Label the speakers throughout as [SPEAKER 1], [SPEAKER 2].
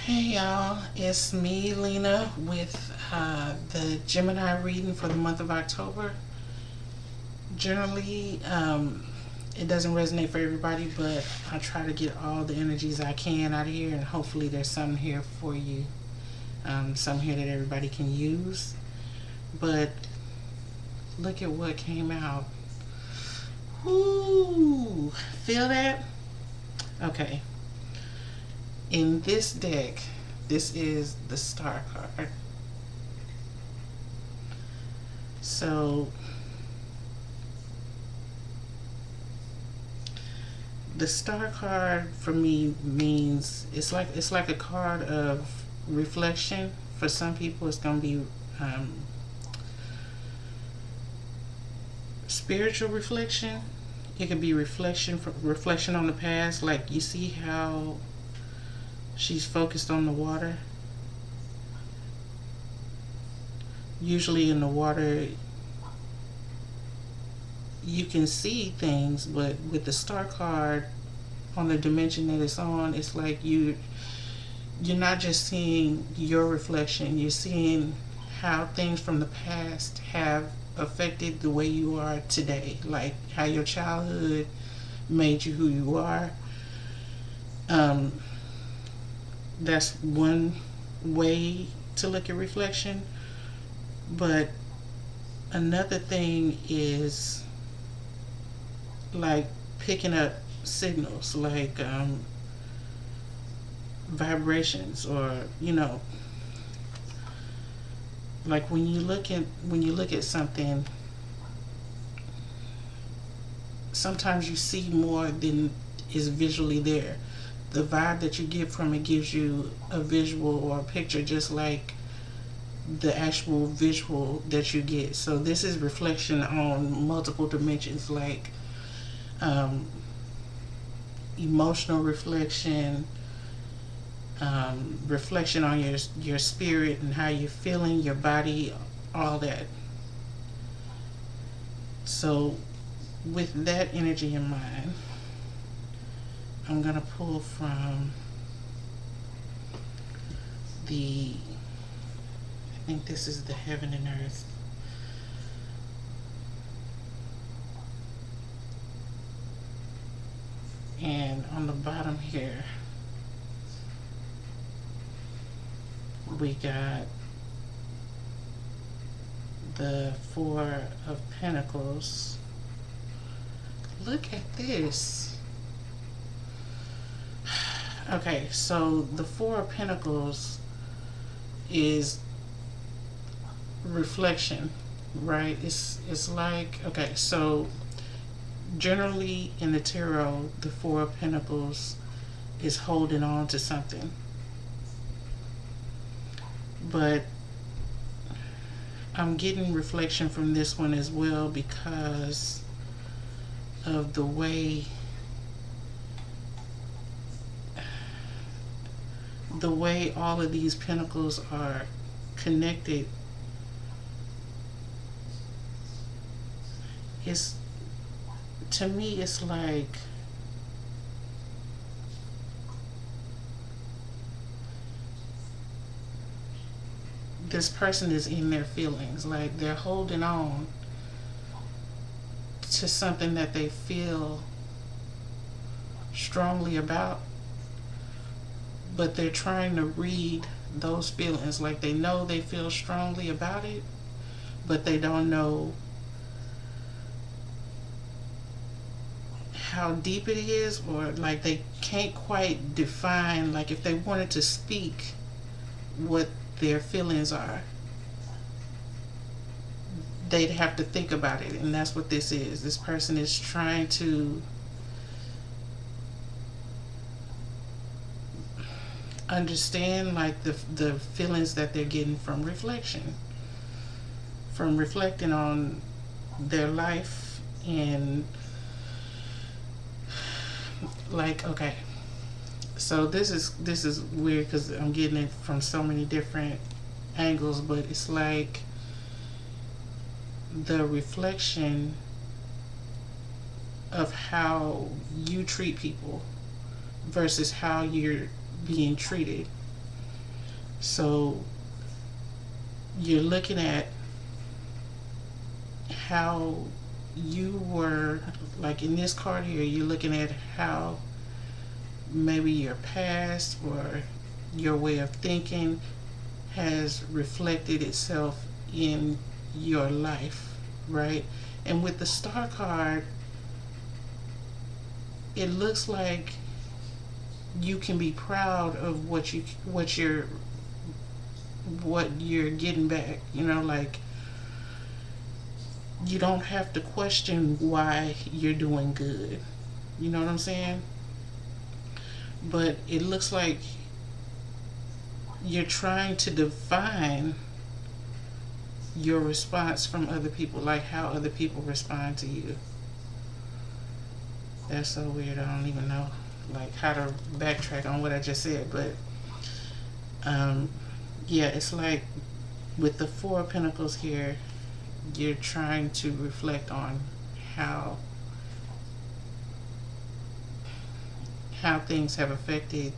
[SPEAKER 1] Hey y'all, it's me, Lena, with the Gemini reading for the month of October. Generally, it doesn't resonate for everybody, but I try to get all the energies I can out of here, and hopefully there's some here for you, some here that everybody can use. But look at what came out. Woo! Feel that? Okay. In this deck, this is the Star card. So the Star card for me means it's like a card of reflection. For some people, it's gonna be spiritual reflection. It could be reflection on the past. Like, you see how she's focused on the water. Usually in the water you can see things, but with the Star card on the dimension that it's on, it's like you're not just seeing your reflection, you're seeing how things from the past have affected the way you are today, like how your childhood made you who you are. That's one way to look at reflection. But another thing is like picking up signals, like vibrations, or like when you look at something, sometimes you see more than is visually there. The vibe that you get from it gives you a visual or a picture, just like the actual visual that you get. So this is reflection on multiple dimensions, like emotional reflection, reflection on your spirit and how you're feeling, your body, all that. So with that energy in mind, I'm gonna pull from I think this is the Heaven and Earth. And on the bottom here, we got the Four of Pentacles. Look at this. Okay, so the Four of Pentacles is reflection, right? It's like, okay, so generally in the tarot, the Four of Pentacles is holding on to something. But I'm getting reflection from this one as well because of the way all of these pentacles are connected. To me, it's like this person is in their feelings, like they're holding on to something that they feel strongly about, but they're trying to read those feelings. Like, they know they feel strongly about it, but they don't know how deep it is, or like they can't quite define, like if they wanted to speak what their feelings are, they'd have to think about it. And that's what this is. This person is trying to understand, like, the feelings that they're getting from reflection, from reflecting on their life. And like, okay, so this is weird because I'm getting it from so many different angles, but it's like the reflection of how you treat people versus how you're being treated. So you're looking at how you were, like in this card here, you're looking at how maybe your past or your way of thinking has reflected itself in your life, right? And with the star card, it looks like you can be proud of what you're getting back, you know, like you don't have to question why you're doing good. You know what I'm saying? But it looks like you're trying to define your response from other people, like how other people respond to you. That's so weird. I don't even know like how to backtrack on what I just said, but yeah, it's like with the Four of Pentacles here, you're trying to reflect on how things have affected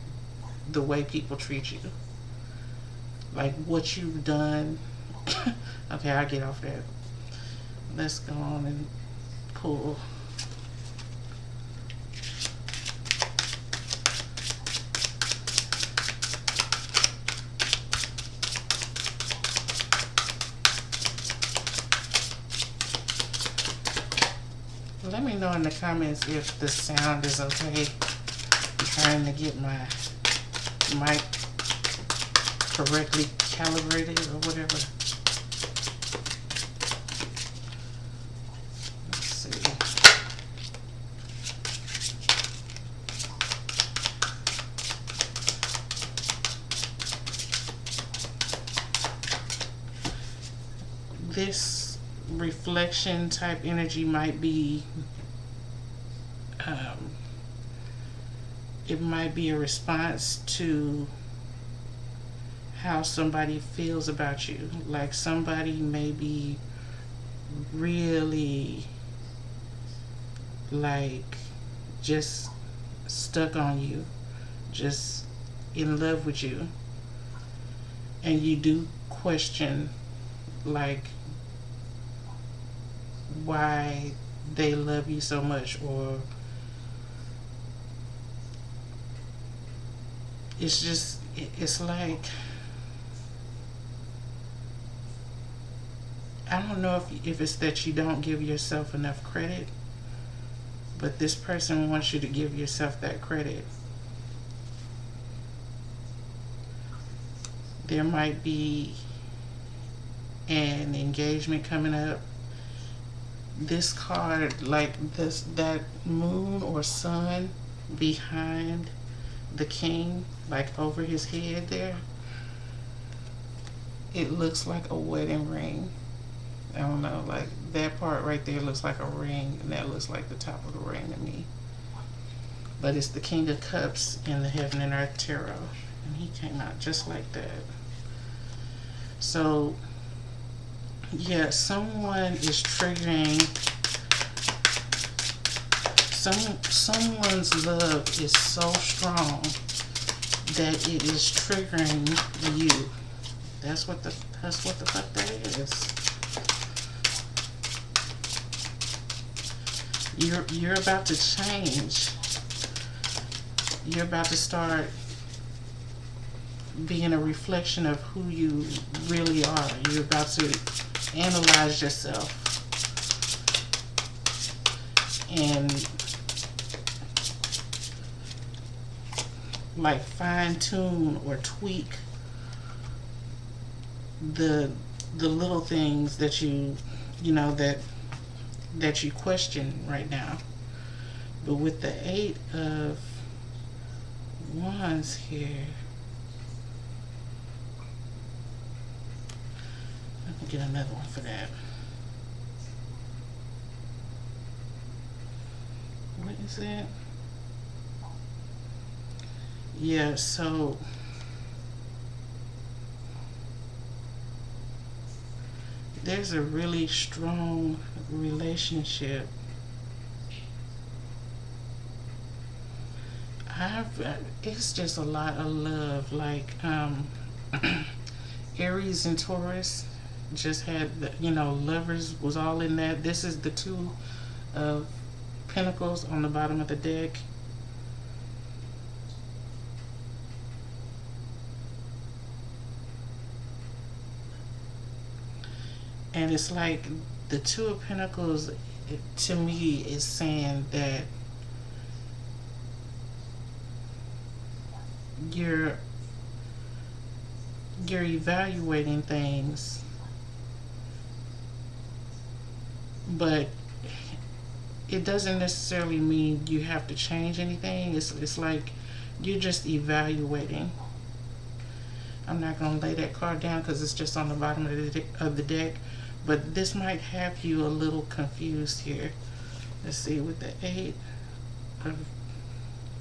[SPEAKER 1] the way people treat you, like what you've done. Okay, I'll get off that. Let's go on and pull. Let me know in the comments if the sound is okay. I'm trying to get my mic correctly calibrated or whatever. Let's see. This reflection type energy might be it might be a response to how somebody feels about you. Like somebody may be really like just stuck on you, just in love with you, and you do question like why they love you so much, or it's just, it's like, I don't know if it's that you don't give yourself enough credit, but this person wants you to give yourself that credit. There might be an engagement coming up. This card, like this, that moon or sun behind the king, like over his head there, it looks like a wedding ring. I don't know, like that part right there looks like a ring, and that looks like the top of the ring to me. But it's the King of Cups in the Heaven and Earth Tarot, and he came out just like that. So yeah, someone is triggering, someone's love is so strong that it is triggering you. That's what the fuck that is. You're about to change. You're about to start being a reflection of who you really are. You're about to analyze yourself and like fine tune or tweak the little things that you know that you question right now. But with the Eight of Wands here, I can get another one for that. What is that? Yeah, so there's a really strong relationship. It's just a lot of love. Like Aries and Taurus just had the, lovers was all in that. This is the two of Pentacles on the bottom of the deck. And it's like the Two of Pentacles, to me, is saying that you're evaluating things, but it doesn't necessarily mean you have to change anything. It's like you're just evaluating. I'm not going to lay that card down because it's just on the bottom of the deck, but this might have you a little confused here. Let's see, with the Eight of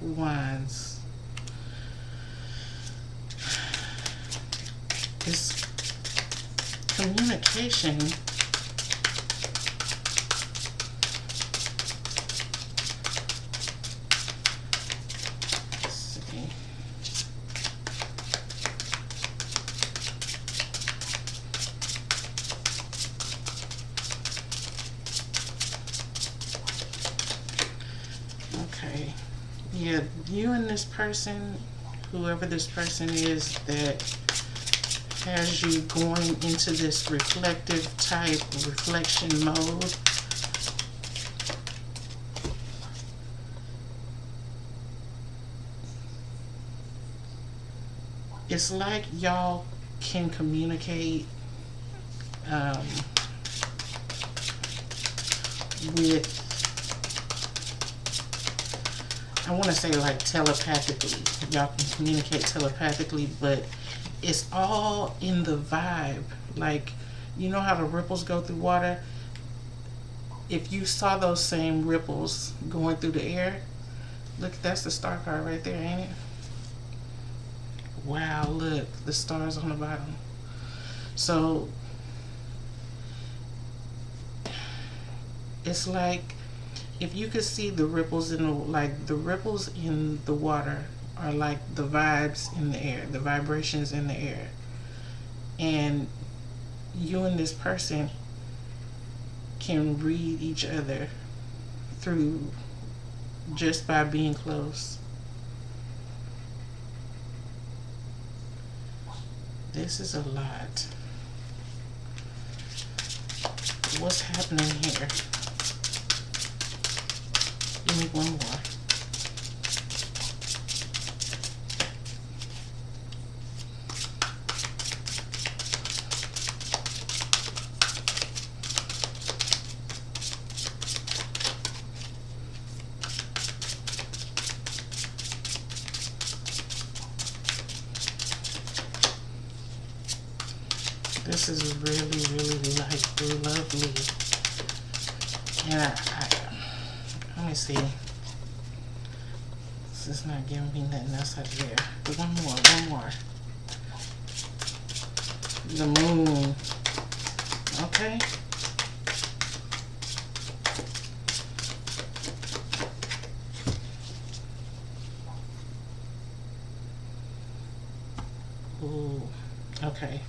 [SPEAKER 1] Wands. It's communication. Let's see. Okay. Yeah, you and this person, whoever this person is that has you going into this reflective type reflection mode. It's like y'all can communicate with, I want to say like telepathically. Y'all can communicate telepathically, but it's all in the vibe. Like, you know how the ripples go through water? If you saw those same ripples going through the air, look, that's the star card right there, ain't it? Wow, look, the stars on the bottom. So it's like if you could see the ripples in the ripples in the water are like the vibes in the air, the vibrations in the air. And you and this person can read each other through just by being close. This is a lot. What's happening here? Give me one more. This is really, really like lovely. And let me see. This is not giving me nothing else out of there. But one more. The moon. Okay. Ooh. Okay.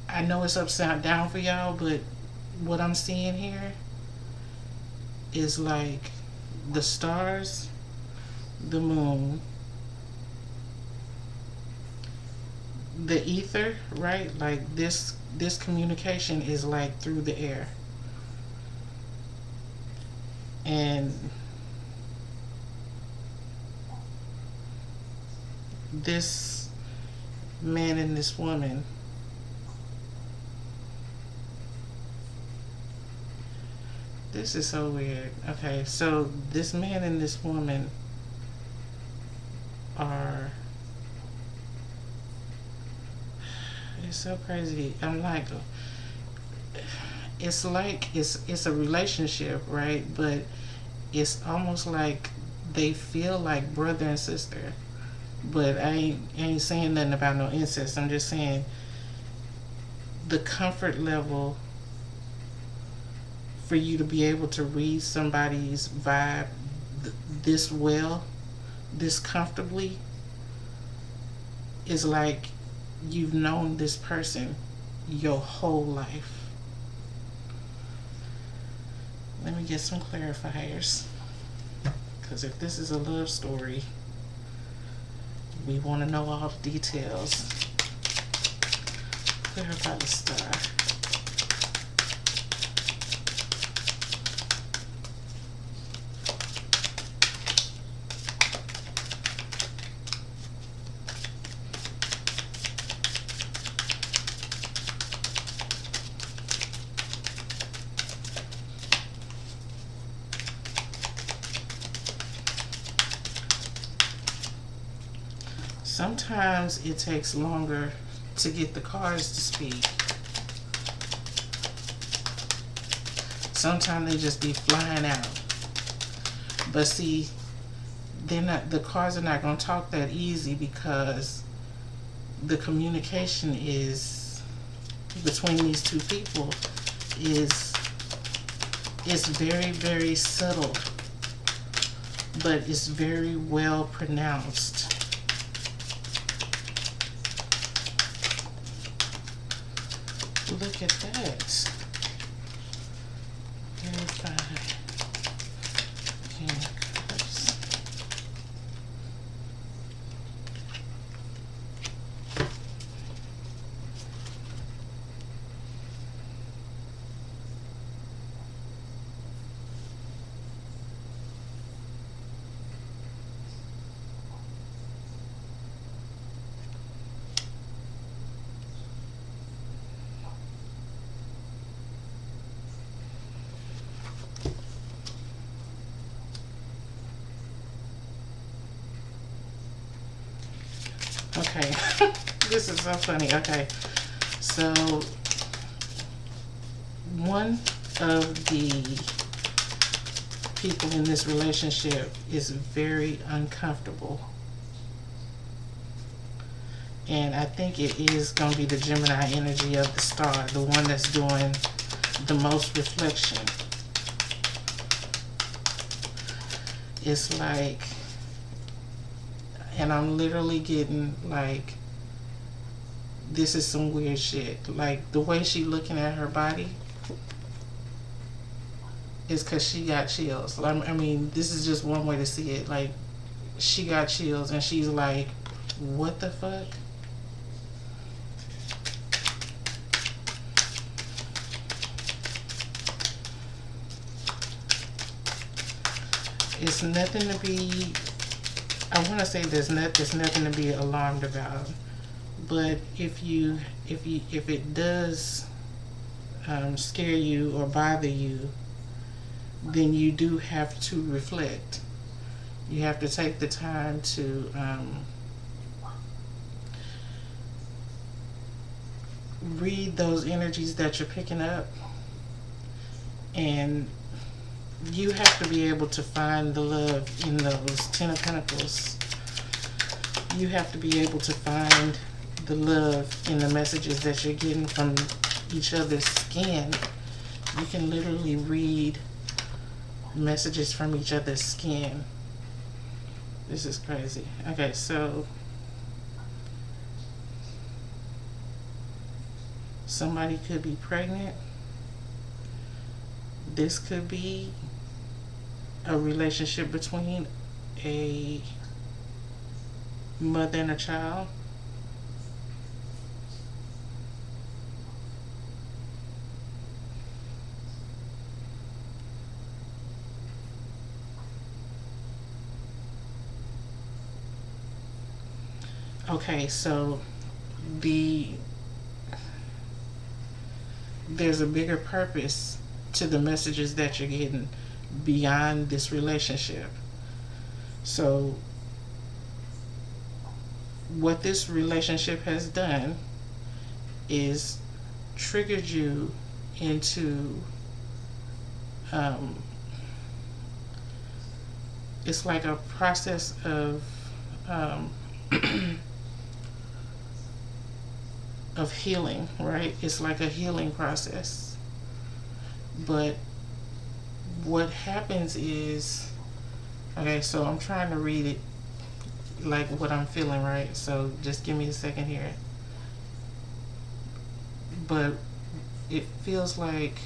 [SPEAKER 1] I know it's upside down for y'all, but what I'm seeing here is like the stars, the moon, the ether, right? Like this communication is like through the air. And this man and this woman, this is so weird. Okay, so this man and this woman are, it's so crazy. I'm like, it's a relationship, right? But it's almost like they feel like brother and sister. But I ain't saying nothing about no incest. I'm just saying the comfort level for you to be able to read somebody's vibe this well, this comfortably, is like you've known this person your whole life. Let me get some clarifiers, because if this is a love story, we want to know all the details. Clarify the star. Sometimes it takes longer to get the cards to speak. Sometimes they just be flying out. But see, the cards are not going to talk that easy, because the communication is between these two people is very, very subtle, but it's very well pronounced. Look at that. Verify. Okay, this is so funny. Okay, so one of the people in this relationship is very uncomfortable, and I think it is going to be the Gemini energy of the star, the one that's doing the most reflection. It's like, and I'm literally getting like, this is some weird shit. Like the way she looking at her body is because she got chills. I mean, this is just one way to see it. Like, she got chills and she's like, what the fuck? It's nothing to be, I want to say there's nothing to be alarmed about. But if it does scare you or bother you, then you do have to reflect. You have to take the time to read those energies that you're picking up, and you have to be able to find the love in those Ten of Pentacles. You have to be able to find the love in the messages that you're getting from each other's skin. You can literally read messages from each other's skin. This is crazy. Okay, so somebody could be pregnant. This could be a relationship between a mother and a child. Okay, so there's a bigger purpose to the messages that you're getting beyond this relationship. So what this relationship has done is triggered you into it's like a process of of healing, right? It's like a healing process. But what happens is, okay, so I'm trying to read it like what I'm feeling, right? So just give me a second here. But it feels like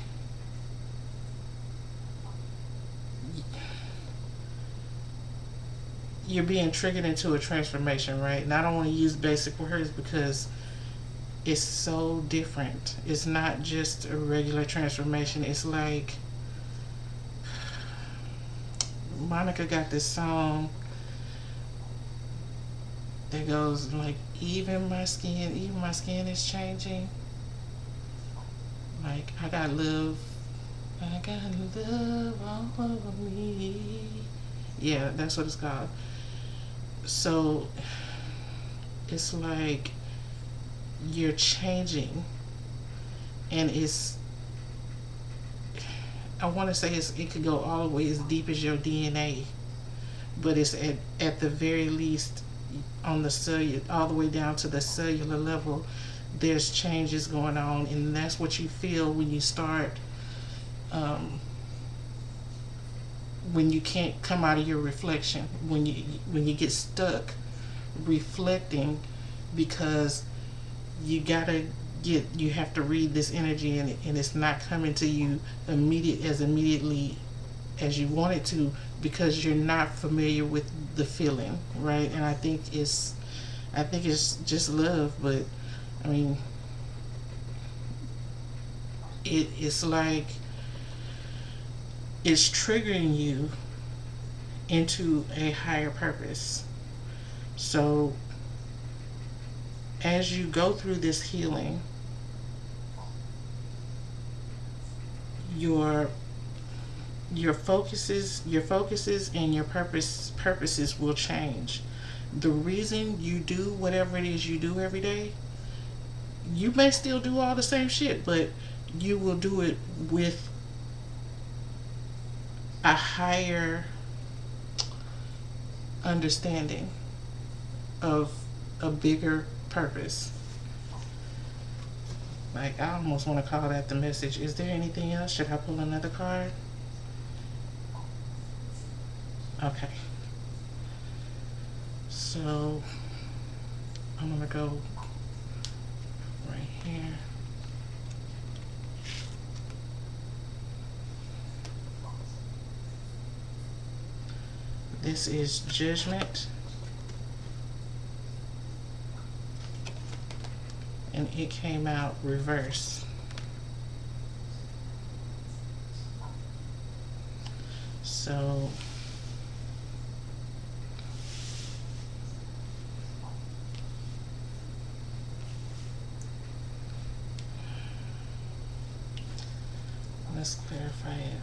[SPEAKER 1] you're being triggered into a transformation, right? And I don't want to use basic words because it's so different. It's not just a regular transformation. It's like Monica got this song that goes like, even my skin is changing. Like, I got love all over me. Yeah, that's what it's called. So it's like you're changing, and I want to say it could go all the way as deep as your DNA, but it's at the very least on the cellular, all the way down to the cellular level. There's changes going on, and that's what you feel when you start, when you can't come out of your reflection, when you get stuck reflecting, because you have to read this energy, and it's not coming to you immediately as you want it to, because you're not familiar with the feeling, right? And I think it's just love, but I mean, it's like it's triggering you into a higher purpose. So as you go through this healing, your focuses and your purposes will change. The reason you do whatever it is you do every day, you may still do all the same shit, but you will do it with a higher understanding of a bigger purpose. Like, I almost want to call that the message. Is there anything else? Should I pull another card? Okay. So I'm going to go right here. This is Judgment. And it came out reverse. So let's clarify it.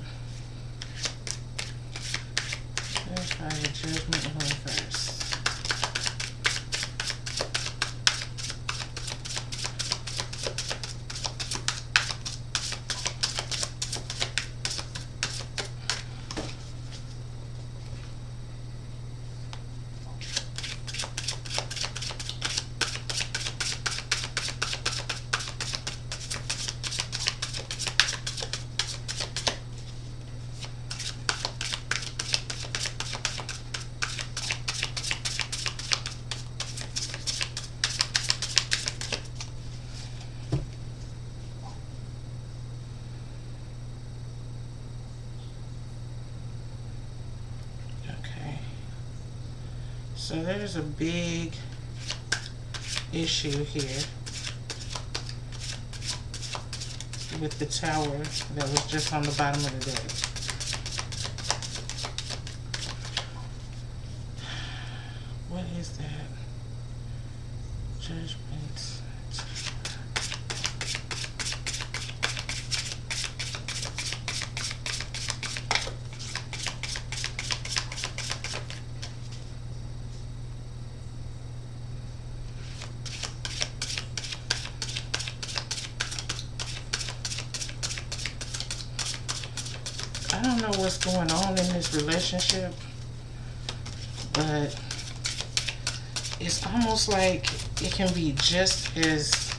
[SPEAKER 1] Clarify the Judgment in reverse. So there's a big issue here with the tower that was just on the bottom of the deck. What is that? Judgment. I don't know what's going on in this relationship, but it's almost like it can be just as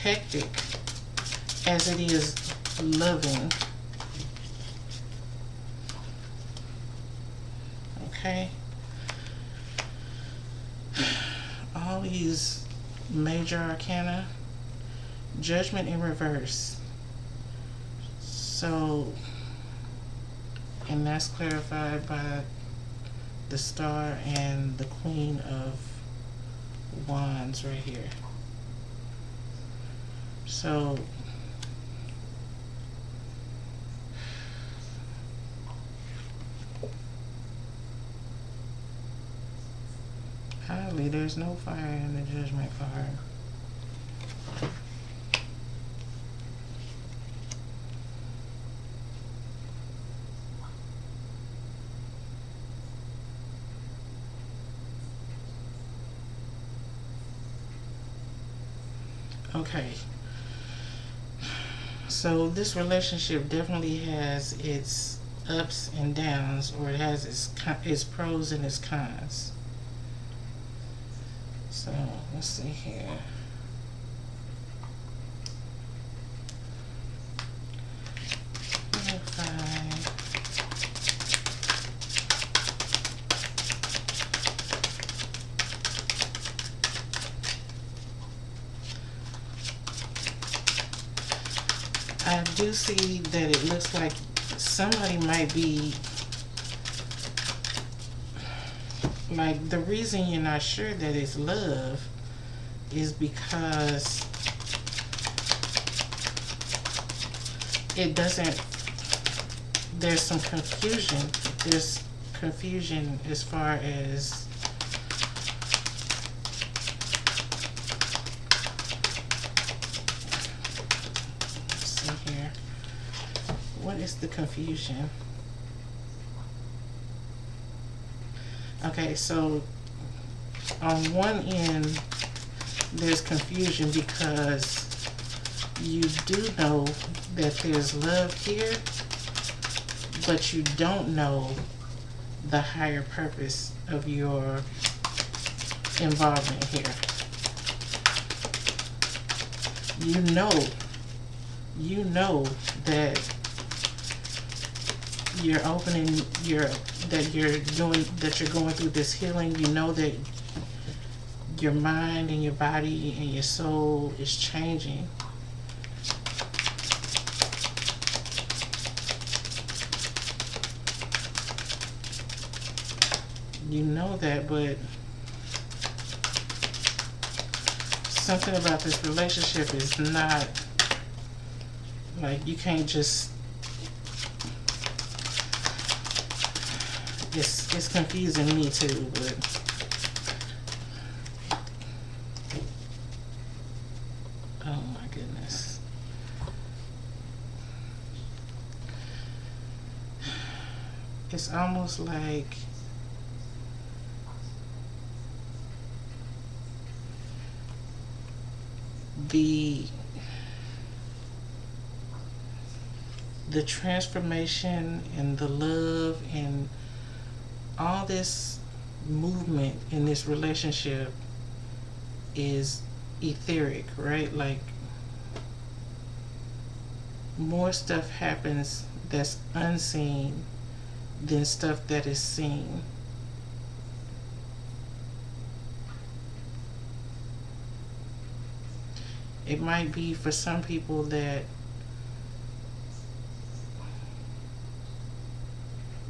[SPEAKER 1] hectic as it is loving Okay. All these major arcana, judgment in reverse. So, and that's clarified by the Star and the Queen of Wands right here. So, oddly, there's no fire in the Judgment card. Okay. So this relationship definitely has its ups and downs, or it has its pros and its cons. So let's see here. I do see that it looks like somebody might be, like, the reason you're not sure that it's love is because it doesn't, there's some confusion. There's confusion as far as here. What is the confusion? Okay, so on one end there's confusion because you do know that there's love here, but you don't know the higher purpose of your involvement here. You know that you're opening that you're going through this healing. You know that your mind and your body and your soul is changing. You know that, but something about this relationship is not, like, you can't just, it's confusing me too, but oh my goodness. It's almost like the transformation and the love and all this movement in this relationship is etheric, right? Like, more stuff happens that's unseen than stuff that is seen. It might be for some people that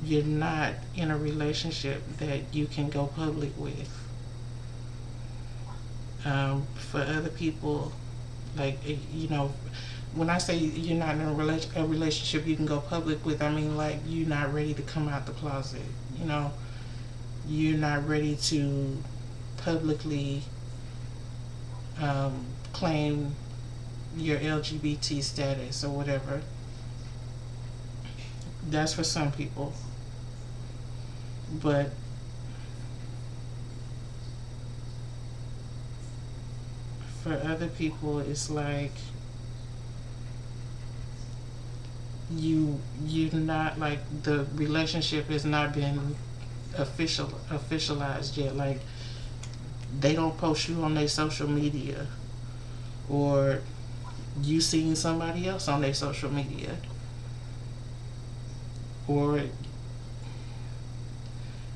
[SPEAKER 1] you're not in a relationship that you can go public with. For other people, like, you know, when I say you're not in a relationship you can go public with, I mean, like, you're not ready to come out the closet. You know, you're not ready to publicly claim your LGBT status or whatever. That's for some people. But for other people, it's like you're not, like, the relationship has not been officialized yet. Like, they don't post you on their social media, or you seeing somebody else on their social media, or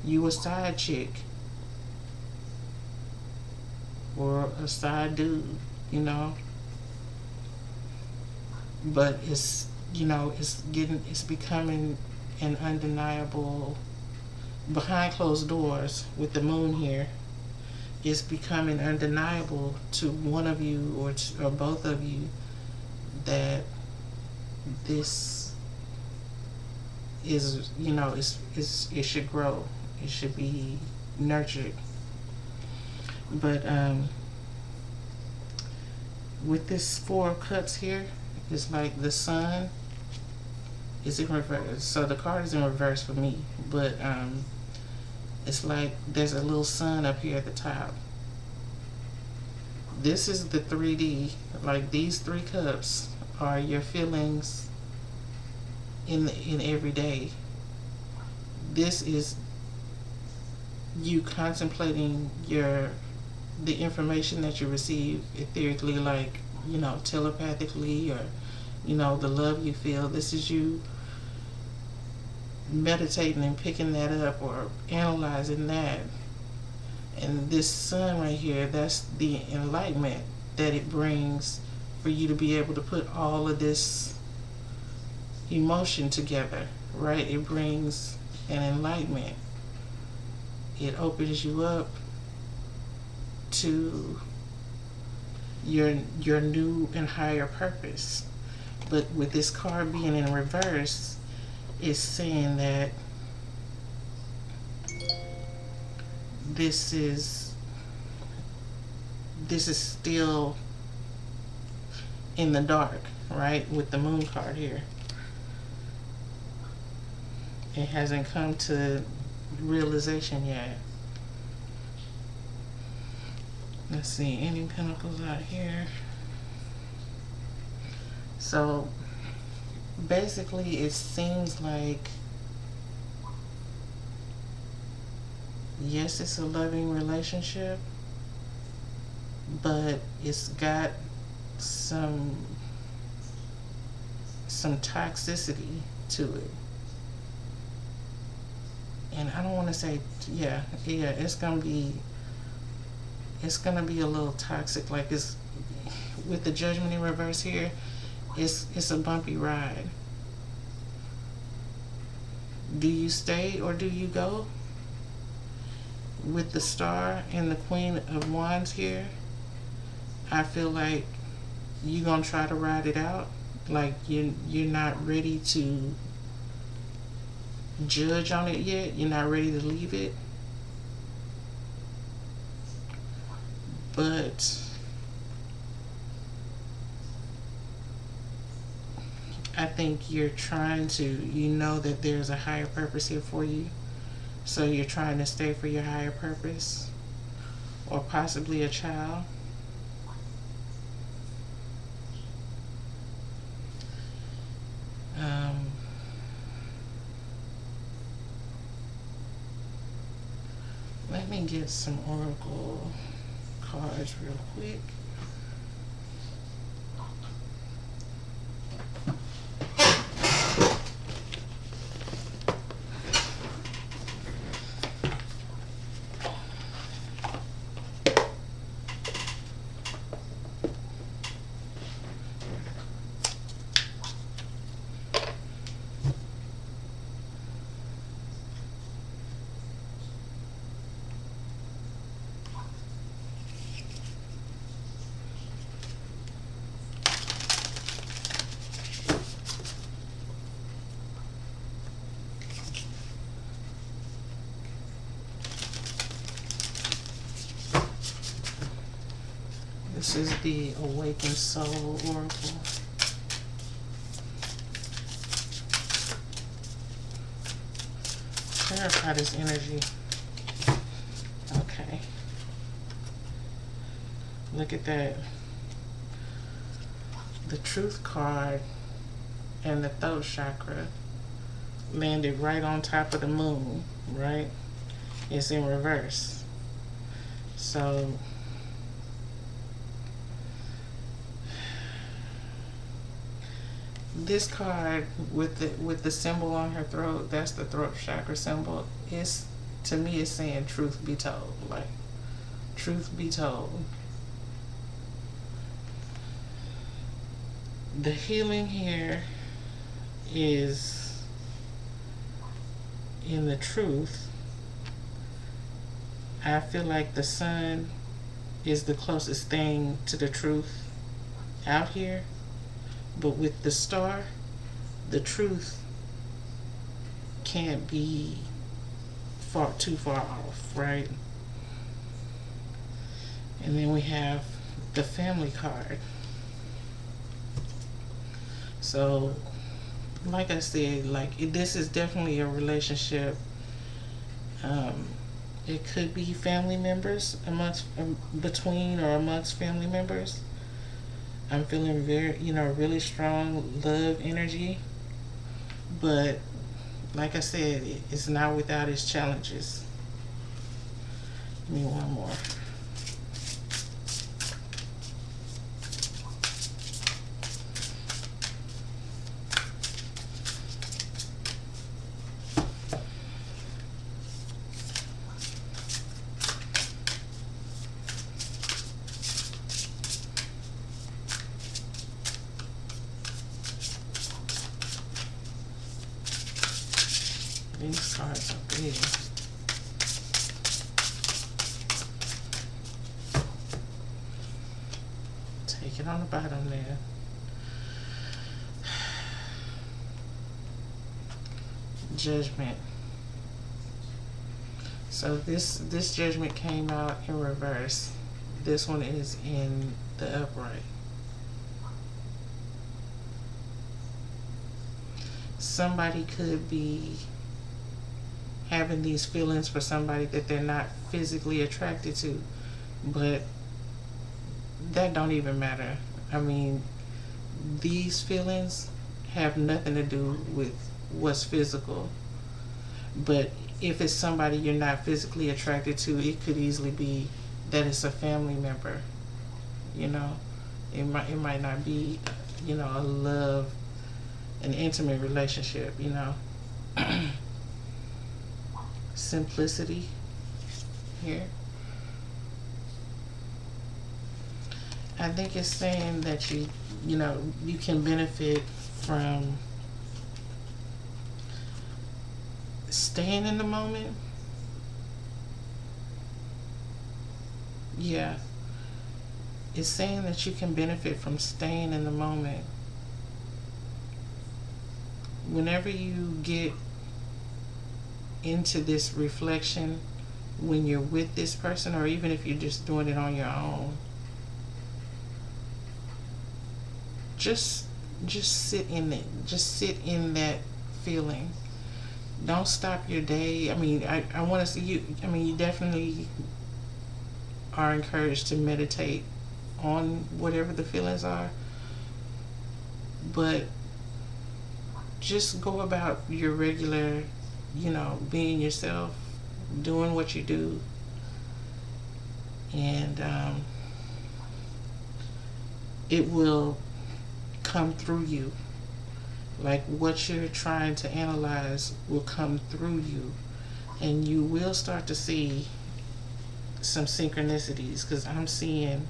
[SPEAKER 1] You a side chick or a side dude, you know. But it's, you know, it's becoming an undeniable, behind closed doors with the moon here, it's becoming undeniable to one of you or both of you that this is, you know, it should grow. It should be nurtured. But with this Four of Cups here, it's like the sun is in reverse. So the card is in reverse for me, but it's like there's a little sun up here at the top. This is the 3D. Like, these 3 cups are your feelings in every day. This is you contemplating the information that you receive etherically, like, you know, telepathically, or, you know, the love you feel. This is you meditating and picking that up or analyzing that. And this sun right here, that's the enlightenment that it brings for you to be able to put all of this emotion together, right? It brings an enlightenment. It opens you up to your new and higher purpose. But with this card being in reverse, it's saying that this is still in the dark, right? With the moon card here, it hasn't come to realization yet. Let's see, any pentacles out here. So basically it seems like, yes, it's a loving relationship, but it's got some toxicity to it. And I don't want to say, yeah, it's gonna be a little toxic. Like, it's with the Judgment in reverse here, it's a bumpy ride. Do you stay or do you go? With the Star and the Queen of Wands here, I feel like you're gonna try to ride it out. Like, you're not ready to judge on it yet. You're not ready to leave it. But I think you're trying to, you know that there's a higher purpose here for you. So you're trying to stay for your higher purpose, or possibly a child. Let me get some oracle cards real quick. This is the Awakened Soul Oracle. Clarify this energy. Okay. Look at that. The Truth card and the throat chakra landed right on top of the moon, right? It's in reverse. So this card with the symbol on her throat, that's the throat chakra symbol. to me it's saying truth be told. Like, truth be told. The healing here is in the truth. I feel like the sun is the closest thing to the truth out here, but with the star, the truth can't be too far off, right? And then we have the family card. So, like I said, this is definitely a relationship. It could be family members between or amongst family members. I'm feeling very, really strong love energy. But like I said, it's not without its challenges. Give me one more. These cards are big. Take it on the bottom there. Judgment. So this judgment came out in reverse. This one is in the upright. Somebody could be having these feelings for somebody that they're not physically attracted to, but that don't even matter. I mean, these feelings have nothing to do with what's physical. But if it's somebody you're not physically attracted to, it could easily be that it's a family member. It might not be, a love, an intimate relationship. Simplicity here. I think it's saying that you can benefit from staying in the moment. Yeah. It's saying that you can benefit from staying in the moment. Whenever you get into this reflection, when you're with this person, or even if you're just doing it on your own, just sit in it. Just sit in that feeling. Don't stop your day. I mean, I want to see you. I mean, you definitely are encouraged to meditate on whatever the feelings are, but just go about your regular, being yourself, doing what you do, and it will come through you. Like, what you're trying to analyze will come through you, and you will start to see some synchronicities, because I'm seeing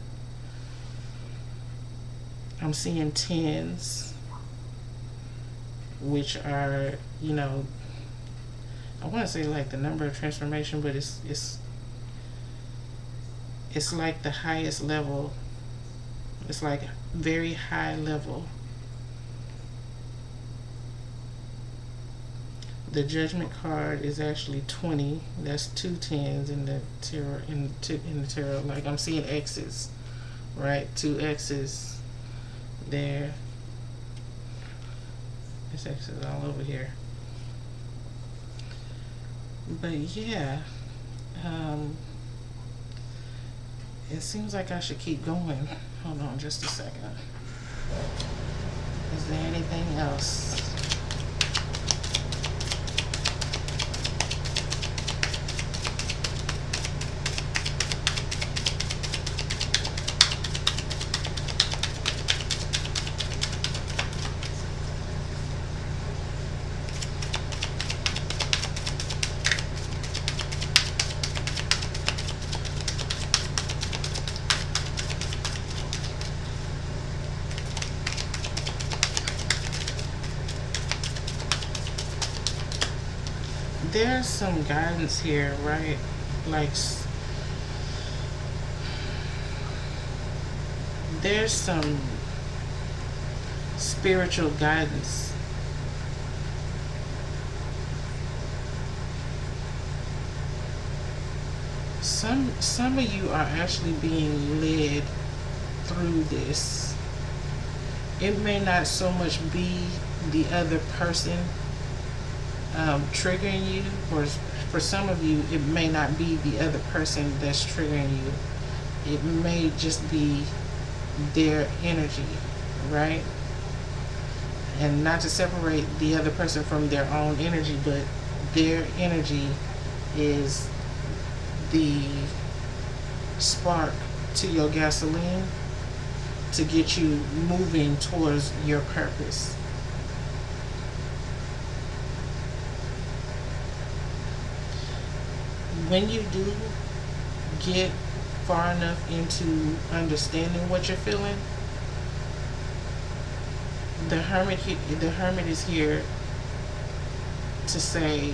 [SPEAKER 1] tens, which are, I want to say like the number of transformation, but it's like the highest level. It's like very high level. The Judgment card is actually 20. That's 2 tens in the tarot. In the tarot, like I'm seeing X's, right? 2 X's there. There's X's all over here. But yeah, it seems like I should keep going. Hold on just a second. Is there anything else? there's some guidance here, right? Like there's some spiritual guidance. Some of you are actually being led through this. It may not so much be the other person triggering you, or for some of you it may not be the other person that's triggering you. It may just be their energy, right? And not to separate the other person from their own energy, but their energy is the spark to your gasoline to get you moving towards your purpose. When you do get far enough into understanding what you're feeling, the hermit is here to say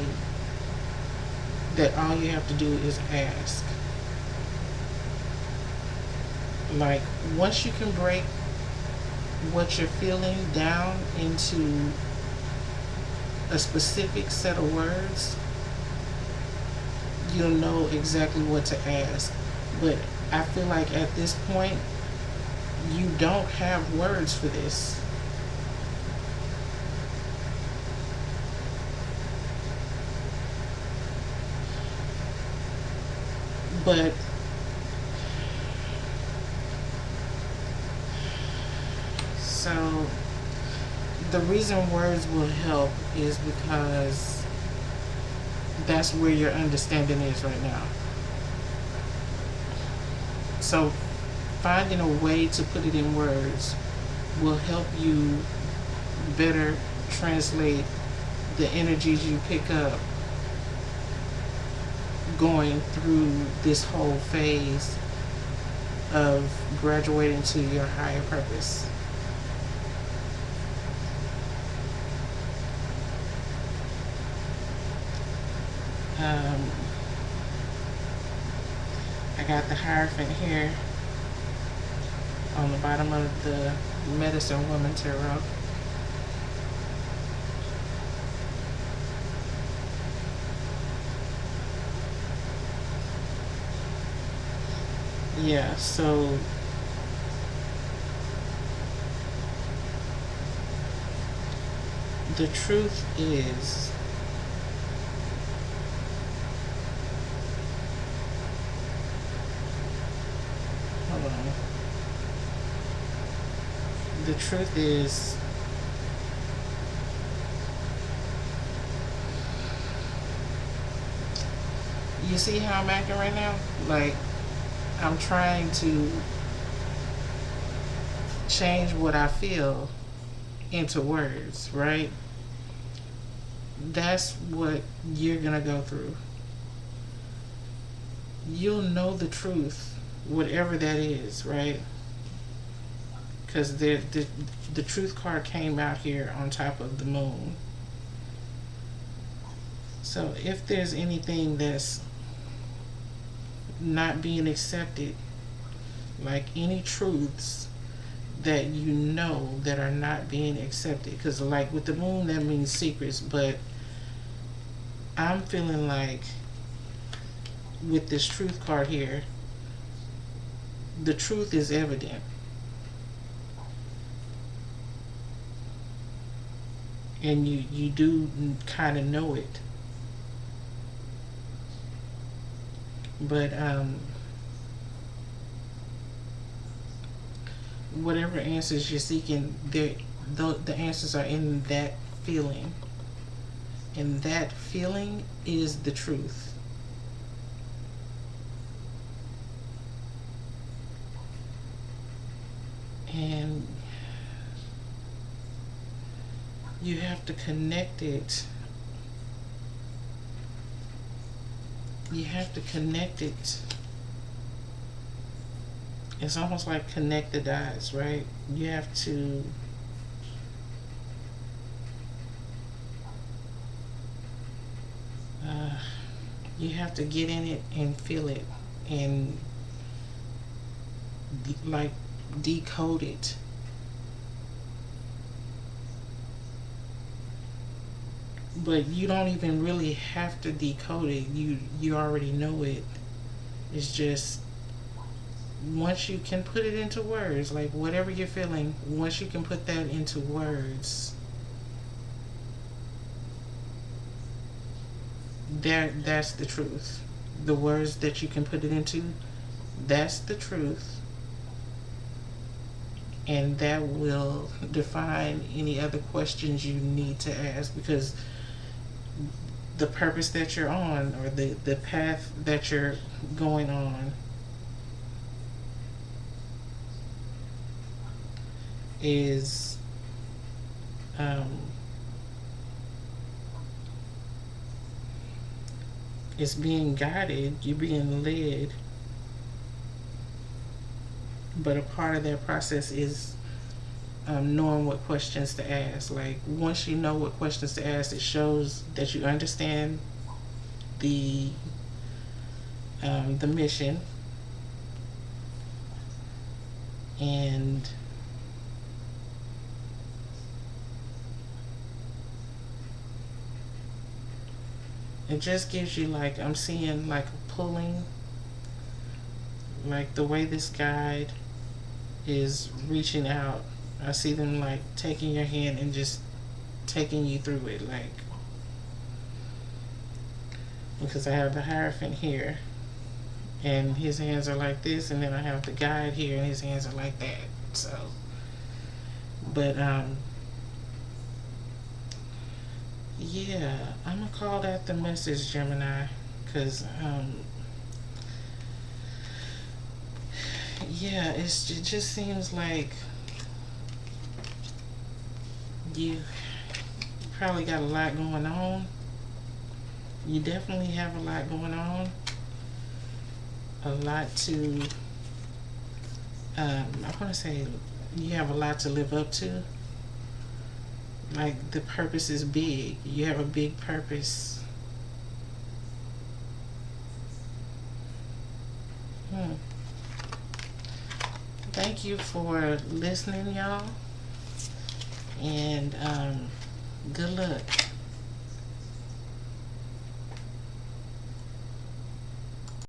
[SPEAKER 1] that all you have to do is ask. Like, once you can break what you're feeling down into a specific set of words, you'll know exactly what to ask. But I feel like at this point, you don't have words for this. But so the reason words will help is because that's where your understanding is right now. So finding a way to put it in words will help you better translate the energies you pick up going through this whole phase of graduating to your higher purpose. I got the Hierophant here on the bottom of the Medicine Woman Tarot. Yeah, so the truth is, hold on. The truth is, you see how I'm acting right now? Like, I'm trying to change what I feel into words, right? That's what you're gonna go through. You'll know the truth, whatever that is, right? Because the truth card came out here on top of the moon. So if there's anything that's not being accepted, like any truths that you know that are not being accepted, because like with the moon, that means secrets, but I'm feeling like with this truth card here, the truth is evident. And you do kind of know it. But whatever answers you're seeking, the answers are in that feeling. And that feeling is the truth. And you have to connect it. You have to connect it. It's almost like connect the dots, right? You have to you have to get in it and feel it and like decode it. But you don't even really have to decode it. You already know it. It's just once you can put it into words, like whatever you're feeling, once you can put that into words, that's the truth. The words that you can put it into, that's the truth. And that will define any other questions you need to ask, because the purpose that you're on, or the path that you're going on, is it's being guided, you're being led. But a part of that process is knowing what questions to ask. Like once you know what questions to ask, it shows that you understand the mission, and it just gives you, like, I'm seeing like a pulling, like the way this guide is reaching out. I see them like taking your hand and just taking you through it, like, because I have the Hierophant here and his hands are like this, and then I have the guide here and his hands are like that. So, but yeah, I'm gonna call that the message, Gemini, because yeah, it just seems like you probably got a lot going on. You definitely have a lot going on, a lot to I want to say you have a lot to live up to. Like the purpose is big. You have a big purpose. Thank you for listening, y'all, and good luck.